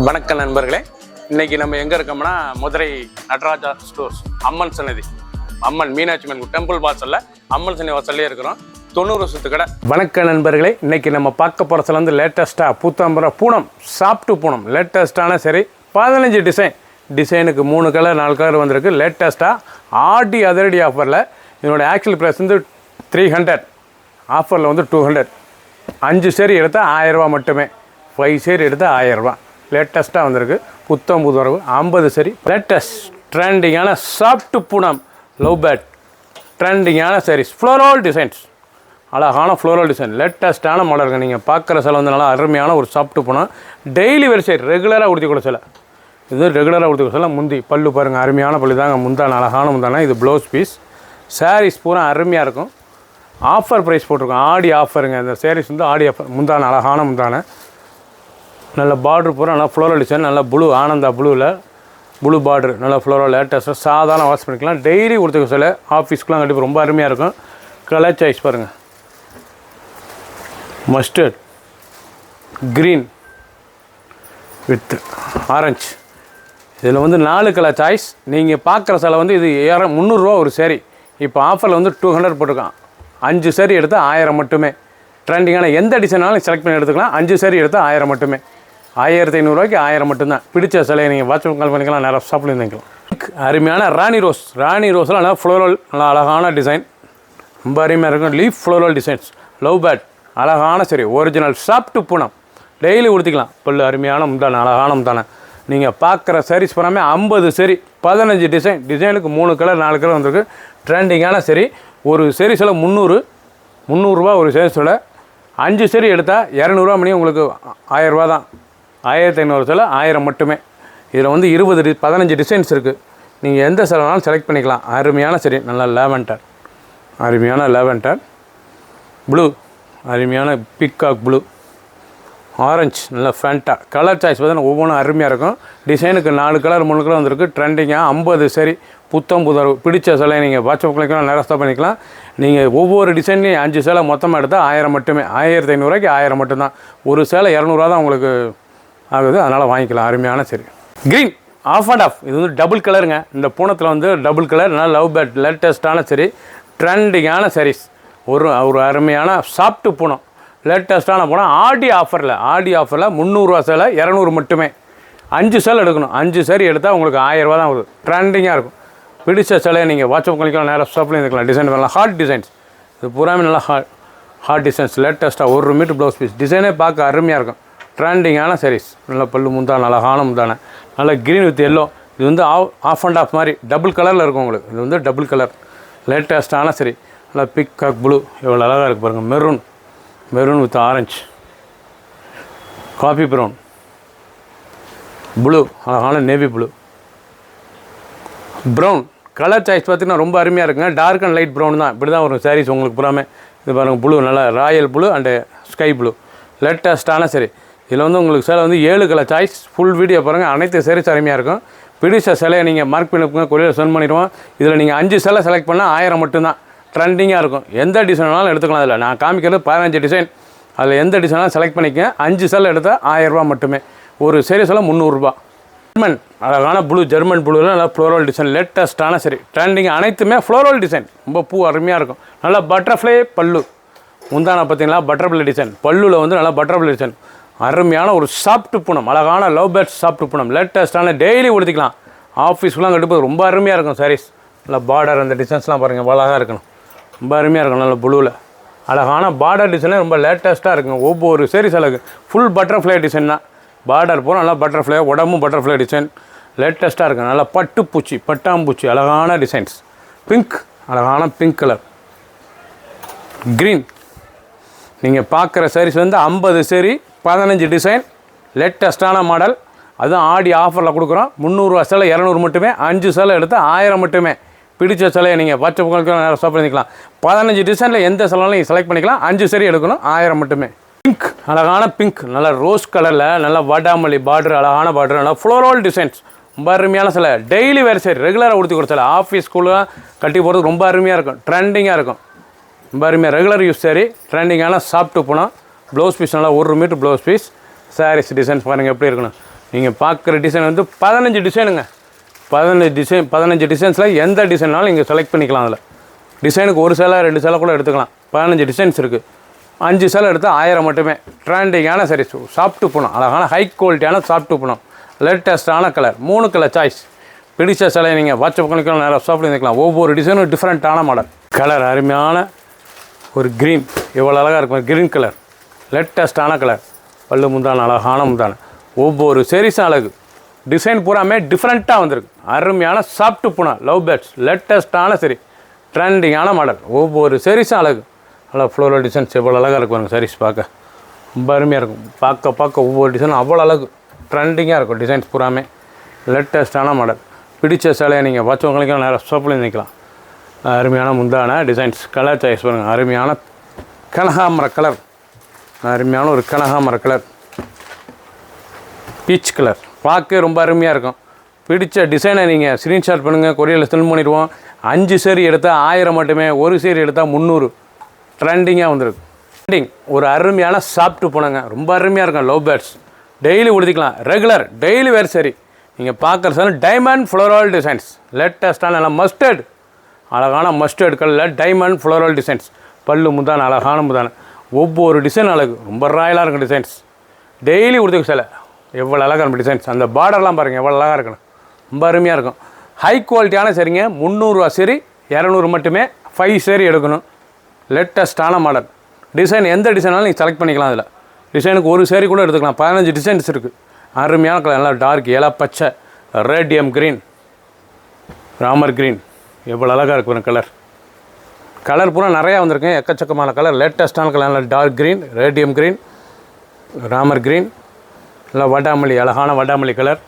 வணக்கம் நண்பர்களே, இன்னைக்கு நம்ம எங்கே இருக்கோம்னா மதுரை நடராஜா ஸ்டோர்ஸ் அம்மன் சன்னதி, அம்மன் மீனாட்சி அம்மன் டெம்பிள் வாசலில் அம்மன் சன்னதி வாசல்லே இருக்கிறோம். 90 வருஷத்து கடை. வணக்கம் நண்பர்களே, இன்னைக்கு நம்ம பார்க்க போகிறதுல வந்து லேட்டஸ்ட்டாக பூத்தாம்பரம் பூனம் சாப்பிட்டு பூனம் லேட்டஸ்ட்டான சரி 15 டிசைனுக்கு 3 கலர் 4 கலர் வந்திருக்கு. லேட்டஸ்ட்டாக ஆடி அதிரடி ஆஃபரில் இதனோட ஆக்சுவல் ப்ரைஸ் வந்து 300, ஆஃபரில் வந்து 200. 5 சேரி எடுத்தால் 1000 ரூபா மட்டுமே, 5 சேரி எடுத்தால் 1000 ரூபா. லேட்டஸ்ட்டாக வந்திருக்கு. புத்தம் புதுரவு 50 சரி. லேட்டஸ்ட் ட்ரெண்டிங்கான சாஃப்ட் பூனம் லவ் பேட் ட்ரெண்டிங்கான சாரீஸ், ஃப்ளோரல் டிசைன்ஸ், அழகான ஃப்ளோரல் டிசைன், லேட்டஸ்ட்டான மாடலுங்க. நீங்கள் பார்க்குற சில வந்து நல்லா அருமையான ஒரு சாஃப்ட் பூனம். டெய்லி வெரி சைட் ரெகுலராக உடுத்தி கூட சில இது ரெகுலராக உடுத்தி கூட சில. முந்தி பல்லு பாருங்கள், அருமையான பல்லு தாங்க. முந்தான அழகான முந்தான. இது ப்ளவுஸ் பீஸ். சாரீஸ் பூரா அருமையாக இருக்கும். ஆஃபர் ப்ரைஸ் போட்டிருக்கோம், ஆடி ஆஃபருங்க. இந்த சாரீஸ் வந்து ஆடி ஆஃபர். முந்தான அழகான முந்தான, நல்ல பார்ட்ரு பூரா நல்லா ஃப்ளோரல் டிசைன், நல்லா ப்ளூ ஆனந்தா ப்ளூவில் ப்ளூ பார்ட்ரு, நல்லா ஃப்ளோரல் லேட்டஸ்ட்டாக சாதாரண வாஷ் பண்ணிக்கலாம். டெய்லி கொடுத்துக்க சொல்ல ஆஃபீஸ்க்குலாம் கண்டிப்பாக ரொம்ப அருமையாக இருக்கும். கலர் சாய்ஸ் பாருங்கள், மஸ்டர்ட் க்ரீன் வித் ஆரஞ்சு. இதில் வந்து 4 கலர் சாய்ஸ். நீங்கள் பார்க்குற சில வந்து இது 300 ரூபா ஒரு சேரீ. இப்போ ஆஃபரில் வந்து 200 போட்டிருக்கான். 5 சேரீ எடுத்தால் 1000 மட்டுமே. ட்ரெண்டிங்கான எந்த டிசைனாலும் செலக்ட் பண்ணி எடுத்துக்கலாம். 5 சேரீ எடுத்தால் 1000 மட்டுமே. 1500 ரூபாய்க்கு 1000 மட்டும்தான். பிடிச்ச சிலையை நீங்கள் வாட்ஸ்அப் கால் பண்ணிக்கலாம், நிறைய ஷாப்பில் இருந்துக்கலாம். அருமையான ராணி ரோஸ். ராணி ரோஸில் நல்லா ஃப்ளோரல், நல்லா அழகான டிசைன், ரொம்ப அருமையாக இருக்கும். லீஃப் ஃப்ளோரல் டிசைன்ஸ், லவ் பேட், அழகான சரி, ஒரிஜினல் சாஃப்ட் பூனம். டெய்லி உடுத்திக்கலாம். பல்லு அருமையான முந்தான, அழகான முந்தான. நீங்கள் பார்க்குற சாரீஸ் பூராமே 50 சரி, 15 டிசைனுக்கு 3 கலர் 4 கலர் வந்திருக்கு. ட்ரெண்டிங்கான சரி. ஒரு சீரீஸில் 300 ரூபா ஒரு சீரீஸில். 5 சரி எடுத்தால் 200 ரூபா மணி, உங்களுக்கு 1000 ரூபா தான். 1500 சில 1000 மட்டுமே. இதில் வந்து 15 டிசைன்ஸ் இருக்குது. நீங்கள் எந்த சிலனாலும் செலக்ட் பண்ணிக்கலாம். அருமையான சரி, நல்லா லேவெண்டர், அருமையான லேவெண்டர் ப்ளூ, அருமையான பிக்காக் ப்ளூ, ஆரஞ்சு, நல்லா ஃபேண்டா. கலர் சாய்ஸ் பார்த்தீங்கன்னா ஒவ்வொன்றும் அருமையாக இருக்கும். டிசைனுக்கு 4 கலர் 3 கலர் வந்திருக்கு. ட்ரெண்டிங்காக 50 சரி, புத்தம் புதர்வு. பிடிச்ச சிலை நீங்கள் வாட்ஸ்அப் பண்ணிக்கலாம், நேரஸ்தான் பண்ணிக்கலாம். நீங்கள் ஒவ்வொரு டிசைன்லையும் 5 சேலை மொத்தமாக எடுத்தால் 1000 மட்டுமே. 1500 ரூபாய்க்கு 1000 மட்டும்தான். ஒரு சேலை 200 ரூபா தான் உங்களுக்கு ஆகுது, அதனால் வாங்கிக்கலாம். அருமையான சரி. Green half and half. இது வந்து டபுள் கலருங்க. இந்த பூனத்தில் வந்து டபுள் கலர், நல்லா லவ் பேட், லேட்டஸ்ட்டான சரி, ட்ரெண்டிங்கான சாரீஸ். ஒரு அருமையான சாஃப்ட் பூனம், லேட்டஸ்ட்டான பூனம். ஆடி ஆஃபரில் 300 ரூபா சேலை 200 மட்டுமே. 5 சேலை எடுக்கணும். 5 சேரீ எடுத்தால் உங்களுக்கு 1000 ரூபா தான் வருது. ட்ரெண்டிங்காக இருக்கும். பிடிச்ச சிலையை நீங்கள் வாட்ஸ்அப் பண்ணிக்கலாம், நேராக ஷாப்பில் இருக்கலாம். டிசைன் பண்ணலாம். ஹார்ட் டிசைன்ஸ், இது பூராமே நல்லா ஹார்ட் டிசைன்ஸ், லேட்டஸ்ட்டாக 1 மீட்டர் ப்ளவுஸ் பீஸ். டிசைனே பார்க்க அருமையாக இருக்கும். ட்ரெண்டிங்கான சாரீஸ், நல்ல பல்லு முந்தான, அழகான முந்தான, நல்ல க்ரீன் வித் எல்லோ. இது வந்து ஆஃப் அண்ட் ஆஃப் மாதிரி டபுள் கலரில் இருக்கும் உங்களுக்கு. இது வந்து டபுள் கலர், லேட்டஸ்ட்டான சரி, நல்லா பிக்காக் ப்ளூ, எவ்வளோ அழகாக இருக்குது பாருங்கள். Maroon with orange, coffee brown, blue, அழகான navy blue, brown. Colour choice பார்த்திங்கன்னா ரொம்ப அருமையாக இருக்குங்க. டார்க் அண்ட் லைட் ப்ரௌன் தான். இப்படி தான் வரும் சாரீஸ் உங்களுக்கு பூராமே. இது பாருங்கள், ப்ளூ, நல்லா royal blue and sky blue, லேட்டஸ்ட்டான சரி. இதில் வந்து உங்களுக்கு சேலை வந்து 7 கலர் சாய்ஸ். ஃபுல் வீடியோ பாருங்கள். அனைத்து சாரீஸ் அருமையாக இருக்கும். பிடிச்ச சிலையை நீங்கள் மார்க் பண்ணிப்புங்க, கொரியர் சென்ட் பண்ணிடுவோம். இதில் நீங்கள் 5 சேலை செலக்ட் பண்ணால் 1000 மட்டும்தான். ட்ரெண்டிங்காக இருக்கும். எந்த டிசைனாலும் எடுத்துக்கலாம். அதில் நான் காமிக்கிறது 15 டிசைன். அதில் எந்த டிசைனாலும் செலக்ட் பண்ணிக்கங்க. 5 சேலை எடுத்தால் 1000 ரூபா மட்டுமே. ஒரு சீரீஸில் 300 ரூபா. ஜெர்மன், அழகான ப்ளூ, ஜெர்மன் ப்ளூவில் நல்லா ஃப்ளோரல் டிசைன், லேட்டஸ்ட்டான சரி, ட்ரெண்டிங். அனைத்துமே ஃப்ளோரல் டிசைன், ரொம்ப பூ அருமையாக இருக்கும். நல்லா பட்டர்ஃப்ளை பல்லு. முந்தான பார்த்தீங்களா, பட்டர்ஃப்ளை டிசைன். பல்லுவில் வந்து நல்லா பட்டர்ஃப்ளை டிசைன். அருமையான ஒரு சாஃப்ட் பூனம், அழகான லவ் பேட் சாஃப்ட் பூனம், லேட்டஸ்ட்டான. டெய்லி உடுத்திக்கலாம். ஆஃபீஸ்க்குலாம் கட்டும்போது ரொம்ப அருமையாக இருக்கும் சாரீஸ். நல்லா பார்டர், அந்த டிசைன்ஸ்லாம் பாருங்கள், அழகாக இருக்கணும், ரொம்ப அருமையாக இருக்கும். நல்ல ப்ளூவில் அழகான பார்டர் டிசைனே ரொம்ப லேட்டஸ்ட்டாக இருக்குங்க. ஒவ்வொரு சாரீஸ் அழகு. ஃபுல் பட்டர்ஃப்ளை டிசைன் தான். பார்டர் போனால் நல்லா பட்டர்ஃப்ளை, உடம்பும் பட்டர்ஃப்ளை டிசைன், லேட்டஸ்ட்டாக இருக்குது. நல்லா பட்டுப்பூச்சி, பட்டாம்பூச்சி, அழகான டிசைன்ஸ். பிங்க், அழகான பிங்க் கலர், க்ரீன். நீங்கள் பார்க்குற சாரீஸ் வந்து 50 சேரீ, 15 டிசைன், லேட்டஸ்ட்டான மாடல். அதுவும் ஆடி ஆஃபரில் கொடுக்குறோம். 300 ரூபா சேலை 200 மட்டுமே. 5 சேலை எடுத்தால் 1000 மட்டுமே. பிடிச்ச சிலையை நீங்கள் வாட்ஸ்அப் நேரம் ஷாப் பண்ணிக்கலாம். 15 டிசைனில் எந்த சிலைனாலும் நீங்கள் செலக்ட் பண்ணிக்கலாம். 5 சரி எடுக்கணும், 1000 மட்டுமே. பிங்க், அழகான பிங்க், நல்லா ரோஸ் கலரில், நல்லா வடாமல்லி பார்டர், அழகான பார்டர், நல்லா ஃப்ளோரல் டிசைன்ஸ், ரொம்ப அருமையான சிலை. டெய்லி வேறு சரி, ரெகுலராக உடுத்தி கொடுத்த சிலை. ஆஃபீஸ் ஸ்கூலில் கட்டி போகிறதுக்கு ரொம்ப அருமையாக இருக்கும். ட்ரெண்டிங்காக இருக்கும், ரொம்ப அருமையாக. ரெகுலர் யூஸ் சரி, ட்ரெண்டிங்கான சாப்பிட்டு போனால். ப்ளவுஸ் பீஸ் நல்லா 1 metre blouse piece. Sarees designs பாருங்கள் எப்படி இருக்கணும். நீங்கள் பார்க்குற டிசைன் வந்து 15 டிசைனுங்க. 15 டிசைன்ஸில் எந்த டிசைன்னாலும் நீங்கள் செலக்ட் பண்ணிக்கலாம். அதில் டிசைனுக்கு ஒரு சேலை 2 சேலை கூட எடுத்துக்கலாம். 15 டிசைன்ஸ் இருக்குது. 5 சேலை எடுத்தால் 1000 மட்டுமே. ட்ரெண்டிங்கான சாரீஸ், சாஃப்ட்டு போனோம், அழகான ஹை குவாலிட்டியான சாஃப்ட்டு போனோம், லேட்டஸ்ட்டான கலர், 3 கலர் சாய்ஸ். பிடிச்ச சிலையை நீங்கள் வாட்ஸ்அப் பண்ணிக்கலாம், நேராக ஷாப்பில் இருந்துக்கலாம். ஒவ்வொரு டிசைனும் டிஃப்ரெண்ட்டான மாடல். கலர் அருமையான ஒரு க்ரீன், எவ்வளோ அழகாக இருக்கும் க்ரீன் கலர், லேட்டஸ்ட்டான கலர், பல்லு முந்தான அழகான முந்தான. ஒவ்வொரு சாரீஸும் அழகு. டிசைன் பூராமே டிஃப்ரெண்ட்டாக வந்திருக்கு. அருமையான சாஃப்ட்டு பூனா லவ் பேர்ட்ஸ், லேட்டஸ்ட்டான சரி, ட்ரெண்டிங்கான மாடல். ஒவ்வொரு சாரீஸும் அழகு. நல்லா ஃப்ளோரல் டிசைன்ஸ் எவ்வளோ அழகாக இருக்கும் பாருங்கள். சாரீஸ் பார்க்க ரொம்ப அருமையாக இருக்கும். பார்க்க ஒவ்வொரு டிசைனும் அவ்வளோ அழகு, ட்ரெண்டிங்காக இருக்கும். டிசைன்ஸ் பூராமே லேட்டஸ்ட்டான மாடல். பிடிச்ச சேலையை நீங்கள் வாட்சவங்களுக்கும் நேராக ஷாப்பில் நிற்கலாம். அருமையான முந்தான டிசைன்ஸ், கலர் சாய்ஸ் பாருங்கள். அருமையான கனகாமர கலர், அருமையான ஒரு கனகாமர கலர், பீச் கலர், பார்க்க ரொம்ப அருமையாக இருக்கும். பிடிச்ச டிசைனை நீங்கள் ஸ்க்ரீன்ஷாட் பண்ணுங்கள், கொரியரில் சென்ட் பண்ணிடுவோம். 5 சேரி எடுத்தால் 1000 மட்டுமே, ஒரு சேரி எடுத்தால் 300. ட்ரெண்டிங்காக வந்துருக்கு. ட்ரெண்டிங் ஒரு அருமையான சாப்பிட்டு போனாங்க, ரொம்ப அருமையாக இருக்கும். லவ் பேர்ட்ஸ் டெய்லி உடுத்திக்கலாம். Regular daily wear sari. நீங்கள் பார்க்குற சார் டைமண்ட் ஃப்ளோரல் டிசைன்ஸ், லேட்டஸ்ட்டான நல்லா மஸ்டர்ட், அழகான மஸ்டர்ட் கலரில் டைமண்ட் ஃப்ளோரல் டிசைன்ஸ். பல்லு முந்தான அழகான முந்தான. ஒவ்வொரு டிசைன் அழகு, ரொம்ப ராயலாக இருக்கும் டிசைன்ஸ். டெய்லி உடுத்துக்க சில எவ்வளோ அழகாக இருக்கும் டிசைன்ஸ். அந்த பார்டர்லாம் பாருங்கள் எவ்வளோ அழகாக இருக்கணும், ரொம்ப அருமையாக இருக்கும். ஹை குவாலிட்டியான சரிங்க. 300 சரி, 200 மட்டுமே. 5 சேரி எடுக்கணும். லேட்டஸ்ட்டான மாடல். டிசைன் எந்த டிசைனாலும் நீங்கள் செலக்ட் பண்ணிக்கலாம். அதில் டிசைனுக்கு ஒரு சேரி கூட எடுத்துக்கலாம். 15 டிசைன்ஸ் இருக்குது. அருமையான கலர், நல்லா டார்க் இலை பச்சை, ரேடியம் க்ரீன், ராமர் க்ரீன், எவ்வளோ அழகாக இருக்கும் கலர். கலர் பூரா நிறையா வந்திருக்கேன், எக்கச்சக்கமான கலர். லேட்டஸ்ட்டான கலர், நல்லா dark green, radium green, Ramar green, நல்லா வடாமல்லி, அழகான வடாமல்லி கலர்,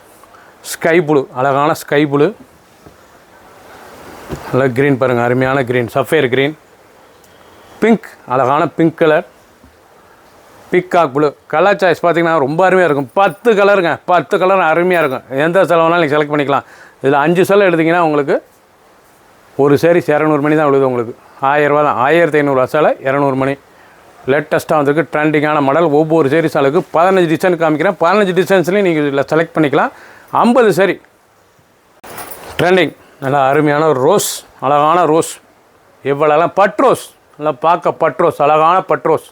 ஸ்கை ப்ளூ, அழகான ஸ்கை ப்ளூ, நல்லா க்ரீன் பாருங்கள், அருமையான க்ரீன், சஃபேர் க்ரீன், பிங்க், அழகான pink colour, peacock blue. Colour choice பார்த்திங்கன்னா ரொம்ப அருமையாக இருக்கும். 10 கலருங்க, 10 கலர் அருமையாக இருக்கும். எந்த செலவுனாலும் நீங்கள் செலக்ட் பண்ணிக்கலாம். இதில் 5 செலவு எடுத்திங்கன்னா உங்களுக்கு ஒரு சேரி 200 மணி தான் விழுது. உங்களுக்கு 1000 ரூபா தான். 1500 சேலை 200 மணி. லேட்டஸ்ட்டாக வந்திருக்கு, ட்ரெண்டிங்கான மாடல். ஒவ்வொரு சேரி செலவுக்கு 15 டிசைன் காமிக்கிறேன். 15 டிசைன்ஸ்லையும் நீங்கள் இதில் செலக்ட் பண்ணிக்கலாம். 50 சேரி ட்ரெண்டிங். நல்லா அருமையான ஒரு ரோஸ், அழகான ரோஸ், எவ்வளோலாம் பட் ரோஸ், நல்லா பார்க்க பட் ரோஸ், அழகான பட் ரோஸ்,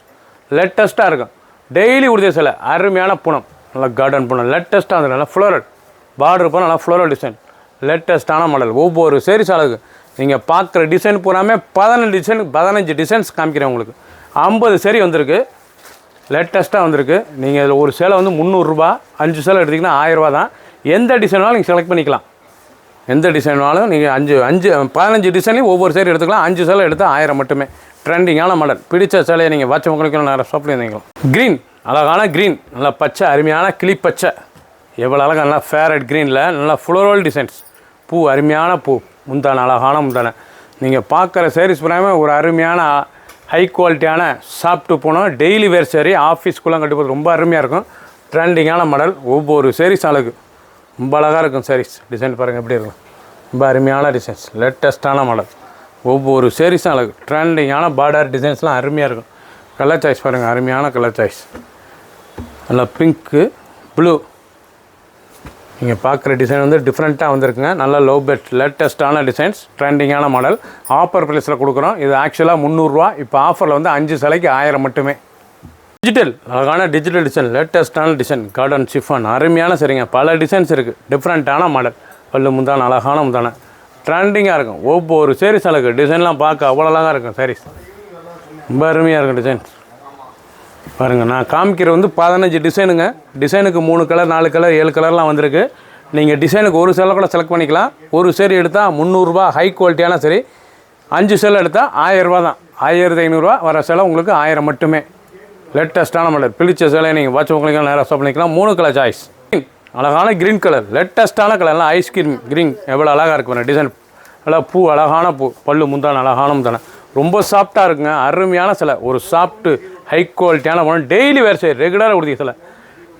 லேட்டஸ்ட்டாக இருக்கும். டெய்லி உடுத்திய சில அருமையான பூனம், நல்லா கார்டன் பூனம், லேட்டஸ்ட்டாக வந்து நல்லா ஃப்ளோரல் பார்டர் பூனம், நல்லா ஃப்ளோரல் டிசைன், லேட்டஸ்ட்டான மாடல். ஒவ்வொரு சேரீஸ் அழகு. நீங்கள் பார்க்குற டிசைன் பூராமே 15 டிசைன்ஸ் காமிக்கிறேன் உங்களுக்கு. 50 சேரீ வந்திருக்கு, லேட்டஸ்ட்டாக வந்திருக்கு. நீங்கள் இதில் ஒரு சேலை வந்து 300 ரூபா, 5 சேலை எடுத்திங்கன்னா 1000 ரூபா தான். எந்த டிசைனாலும் நீங்கள் செலக்ட் பண்ணிக்கலாம். எந்த டிசைனாலும் நீங்கள் 15 டிசைன்லையும் ஒவ்வொரு சேரீ எடுத்துக்கலாம். 5 சேலை எடுத்தால் 1000 மட்டுமே. ட்ரெண்டிங்கான மாடல். பிடிச்ச சேலையை நீங்கள் வாட்ச் உங்களுக்கு நிறைய ஷாப்பில் இருந்தீங்களா. க்ரீன், அழகான க்ரீன், நல்லா பச்சை, அருமையான கிளி பச்சை, எவ்வளோ அழகாக நல்லா ஃபேரட் க்ரீனில் நல்லா ஃப்ளோரல் டிசைன்ஸ், பூ, அருமையான பூ, முந்தான அழகான முந்தான. நீங்கள் பார்க்குற சேரீஸ் பூராமே ஒரு அருமையான ஹை குவாலிட்டியான சாப்பிட்டு போனோம். டெய்லி வேர் சேரீ, ஆஃபீஸ்க்குள்ளே கட்டிப்போது ரொம்ப அருமையாக இருக்கும். ட்ரெண்டிங்கான மாடல். ஒவ்வொரு சேரீஸ் அழகு, ரொம்ப அழகாக இருக்கும் சாரீஸ். டிசைன் பாருங்கள் எப்படி இருக்கும், ரொம்ப அருமையான டிசைன்ஸ், லேட்டஸ்ட்டான மாடல். ஒவ்வொரு சேரீஸும் அழகு. ட்ரெண்டிங்கான பார்டர் டிசைன்ஸ்லாம் அருமையாக இருக்கும். கலர் சாய்ஸ் பாருங்கள், அருமையான கலர் சாய்ஸ், நல்லா பிங்க்கு ப்ளூ. நீங்கள் பார்க்குற டிசைன் வந்து டிஃப்ரெண்ட்டாக வந்திருக்குங்க. நல்லா லோ பெட், லேட்டஸ்ட்டான டிசைன்ஸ், ட்ரெண்டிங்கான மாடல். ஆஃபர் ப்ரைஸில் கொடுக்குறோம். இது ஆக்சுவலாக 300 ரூபா. இப்போ ஆஃபரில் வந்து 5 சேலைக்கு 1000 மட்டுமே. டிஜிட்டல், அழகான டிஜிட்டல் டிசைன், லேட்டஸ்ட்டான டிசைன், கார்டன் சிஃபான், அருமையான சரிங்க. பல டிசைன்ஸ் இருக்குது, டிஃப்ரெண்ட்டான மாடல். பல்லு முந்தான அழகான முந்தான, ட்ரெண்டிங்காக இருக்கும். ஒவ்வொரு சேரீஸ் அழகு. டிசைன்லாம் பார்க்க அவ்வளோ அழகாக இருக்கும் சாரீஸ், ரொம்ப அருமையாக இருக்கும் டிசைன்ஸ். பாருங்கள், நான் காமிக்கிற வந்து 15 டிசைனுங்க. டிசைனுக்கு 3 கலர், 4 கலர், 7 கலர்லாம் வந்திருக்கு. நீங்கள் டிசைனுக்கு ஒரு சேலை கூட செலக்ட் பண்ணிக்கலாம். ஒரு சேரீ எடுத்தால் 300 ரூபா, ஹை குவாலிட்டியான சரி. 5 சேலை எடுத்தால் 1000 ரூபா தான். 1500 ரூபா வர சேலை உங்களுக்கு 1000 மட்டுமே. லேட்டஸ்ட்டான மாடல். பிடிச்ச சேலையை நீங்கள் வாட்ச் உங்களுக்கு நேராக ஷாப் பண்ணிக்கலாம். 3 கலர் சாய்ஸ். அழகான க்ரீன் கலர், லேட்டஸ்ட்டான கலர்லாம் ஐஸ்கிரீம் க்ரீன், எவ்வளோ அழகாக இருக்கும் டிசைன். நல்லா பூ, அழகான பூ, பல்லு முந்தான அழகான முந்தான, ரொம்ப சாஃப்டாக இருக்குங்க. அருமையான சிலை, ஒரு சாஃப்ட்டு ஹை குவாலிட்டியான பணம். டெய்லி வேர் சரி, ரெகுலராக உடுத்திக்க சிலை.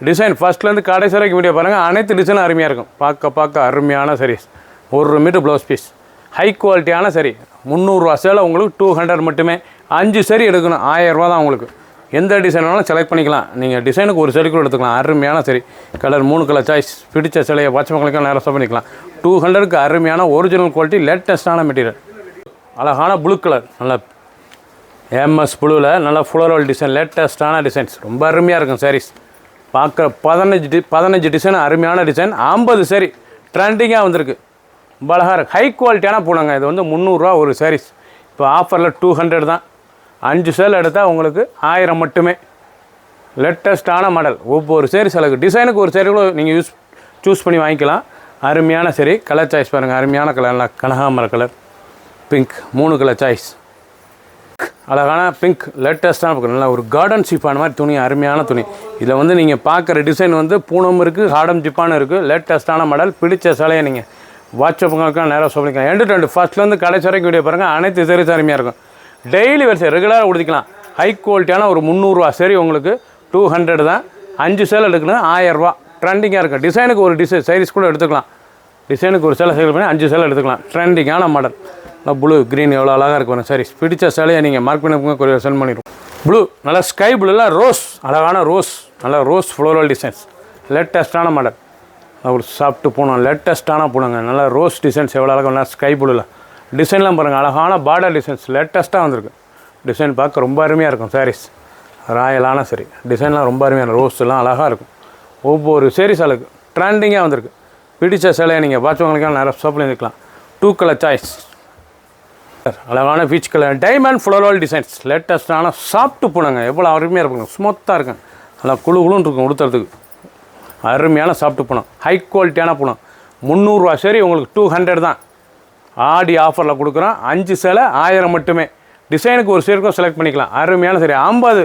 டிசைன் ஃபஸ்ட்லேருந்து கடைசி வரைக்கும் வீடியோ பாருங்கள். அனைத்து டிசைனும் அருமையாக இருக்கும். பார்க்க அருமையான sarees. 1 metre blouse piece, high குவாலிட்டியான சரி. 300 ரூபா சேலை உங்களுக்கு 200 மட்டுமே. 5 சரி எடுக்கணும், 1000 ரூபா தான் உங்களுக்கு. எந்த டிசைன் வேணாலும் செலக்ட் பண்ணிக்கலாம். நீங்கள் டிசைனுக்கு ஒரு சரி கூட எடுத்துக்கலாம். அருமையான சரி கலர் 3 கலர் சாய்ஸ். பிடிச்ச சிலையை பச்சைமக்களுக்கு நேரம் பண்ணிக்கலாம். 200க்கு அருமையான ஒரிஜினல் குவாலிட்டி லேட்டஸ்ட்டான மெட்டீரியல். அழகான ப்ளூ கலர், நல்லா எம்எஸ் ப்ளூவில் நல்லா ஃப்ளோரல் டிசைன், லேட்டஸ்ட்டான டிசைன்ஸ், ரொம்ப அருமையாக இருக்கும் சாரீஸ். பார்க்குற 15 டிசைன், அருமையான டிசைன். 50 சரி ட்ரெண்டிங்காக வந்திருக்கு. ரொம்ப அழகாக இருக்குது. ஹை குவாலிட்டியான பூனங்க. இது வந்து 300 ஒரு சாரீஸ். இப்போ ஆஃபரில் 200 தான். 5 சேல் எடுத்தால் உங்களுக்கு 1000 மட்டுமே. லேட்டஸ்ட்டான மாடல். ஒவ்வொரு சேரீ சிலக்கு டிசைனுக்கு ஒரு சேரீ கூட நீங்கள் சூஸ் பண்ணி வாங்கிக்கலாம். அருமையான சரி கலர் சாய்ஸ் பாருங்கள். அருமையான கலர், நல்லா கனகாமர கலர், பிங்க் 3 கலர் சாய்ஸ். அழகான பிங்க் லேட்டஸ்ட்டான இருக்கும். நல்லா ஒரு கார்டன் ஜிப்பான மாதிரி துணி, அருமையான துணி. இதில் வந்து நீங்கள் பார்க்குற டிசைன் வந்து பூனம் இருக்குது, கார்டன் ஜிப்பானு இருக்குது. லேட்டஸ்ட்டான மாடல். பிடிச்ச சிலையை நீங்கள் வாட்ஸ்அப்புங்களுக்கும் நேராக சொல்லிக்கலாம். எண்டு டு ஃபஸ்ட்லேருந்து கடைசி வரைக்கும் வீடியோ பாருங்கள். அனைத்து சரி அருமையாக இருக்கும். டெய்லி வரிசை ரெகுலராக கொடுத்துக்கலாம். ஹை குவாலிட்டியான ஒரு 300 சரி உங்களுக்கு 200 தான். 5 சேல் எடுக்கணும், 1000 ரூபா. ட்ரெண்டிங்காக இருக்கும். டிசைனுக்கு ஒரு சைரீஸ் கூட எடுத்துக்கலாம். டிசைனுக்கு ஒரு சேலை சேல் பண்ணி 5 சேலை எடுத்துக்கலாம். ட்ரெண்டிங்கான மாடல். ப்ளூ க்ரீன் எவ்வளோ அழகாக இருக்கும் சாரீஸ். பிடிச்ச சேலையை நீங்கள் மார்க் பண்ணி சென்ட் பண்ணிடுவோம். ப்ளூ நல்லா ஸ்கை ப்ளூவில் ரோஸ், அழகான ரோஸ், நல்லா ரோஸ் ஃப்ளோரல் டிசைன்ஸ். லேட்டஸ்ட்டான மாடல். ஒரு சாப்பிட்டு போனோம், லேட்டஸ்ட்டான போனோங்க. நல்லா ரோஸ் டிசைன்ஸ் எவ்வளோ அழகாக, நல்லா ஸ்கை ப்ளூவில் டிசைன்லாம் பாருங்கள். அழகான பார்டர் டிசைன்ஸ் லேட்டஸ்ட்டாக வந்திருக்கு. டிசைன் பார்க்க ரொம்ப அருமையாக இருக்கும் சாரீஸ். ராயலான சரி டிசைன்லாம் ரொம்ப அருமையான ரோஸ் எல்லாம் அழகாக இருக்கும். ஒவ்வொரு சாரீஸ் அழகு ட்ரெண்டிங்காக வந்திருக்கு. பிடிச்ச சேலையை நீங்கள் பார்த்தவங்களுக்கெல்லாம் நிறைய ஷாப்பில் இருக்கலாம். 2 கலர் சாய்ஸ். அழகான peach colour diamond floral designs. லேட்டஸ்ட்டான சாப்பிட்டு போனாங்க. எவ்வளோ அருமையாக இருக்குங்க. ஸ்மூத்தாக இருக்கும். நல்லா குழுன்னு இருக்கும் உடுத்துறதுக்கு. அருமையான சாப்பிட்டு போனோம். ஹை குவாலிட்டியான போனோம். 300 சரி உங்களுக்கு 200 தான். ஆடி ஆஃபரில் கொடுக்குறோம். 5 சேலை 1000 மட்டுமே. டிசைனுக்கு ஒரு சேருக்கும் செலக்ட் பண்ணிக்கலாம். அருமையான சரி 50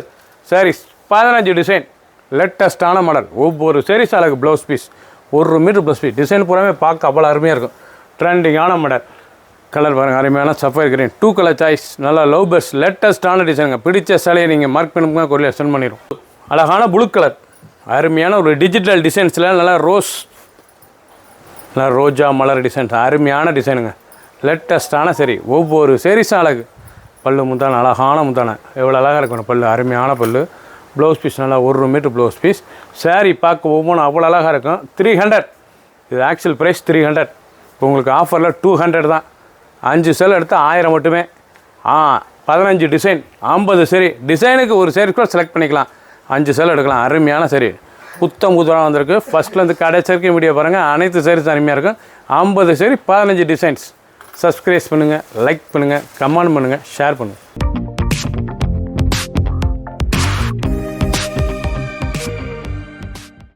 சாரீஸ், 15 டிசைன், லேட்டஸ்ட்டான மாடல். ஒவ்வொரு சாரீஸ் அழகு blouse piece, 1 metre blouse piece. Design பூராமே பார்க்க அவ்வளோ அருமையாக இருக்கும். ட்ரெண்டிங்கான மாடல். கலர் பாருங்கள், அருமையான சஃபர் கிரீன். 2 colour choice. நல்லா லவ் பர்ஸ், லேட்டஸ்ட்டான டிசைனுங்க. பிடிச்ச சேலையை நீங்கள் மார்க் பண்ணுங்க, கொரியர் சென்ட் பண்ணிடும். அழகான ப்ளூ கலர், அருமையான ஒரு டிஜிட்டல் டிசைன்ஸில் நல்லா ரோஸ், நல்லா ரோஜா மலர் டிசைன்ஸ், அருமையான டிசைனுங்க. லேட்டஸ்ட்டான சரி. ஒவ்வொரு சேரீஸும் அழகு. பல்லு முந்தான, அழகான முந்தான, எவ்வளோ அழகாக இருக்கணும் பல்லு, அருமையான பல்லு. ப்ளவுஸ் பீஸ் நல்லா 1 மீட்டர் ப்ளவுஸ் பீஸ். சாரீ பார்க்க ஒவ்வொன்றும் அவ்வளோ அழகாக இருக்கும். 300. இது ஆக்சுவல் ப்ரைஸ் 300. இப்போ உங்களுக்கு ஆஃபரில் 200 தான். 5 சேல் எடுத்தால் 1000 மட்டுமே. 15 டிசைன், 50 சரி. டிசைனுக்கு ஒரு சரி கூட செலக்ட் பண்ணிக்கலாம். 5 சேல் எடுக்கலாம். அருமையான சரி, புத்தம் புதுவாக வந்திருக்கு. ஃபஸ்ட்லேருந்து கடைசி வரைக்கும் வீடியோ பாருங்கள். அனைத்து சாரீஸ் அருமையாக இருக்கும். 50 சரி, 15 டிசைன்ஸ். சப்ஸ்கிரைப் பண்ணுங்கள், லைக் பண்ணுங்கள், கமெண்ட் பண்ணுங்கள், ஷேர் பண்ணுங்கள்.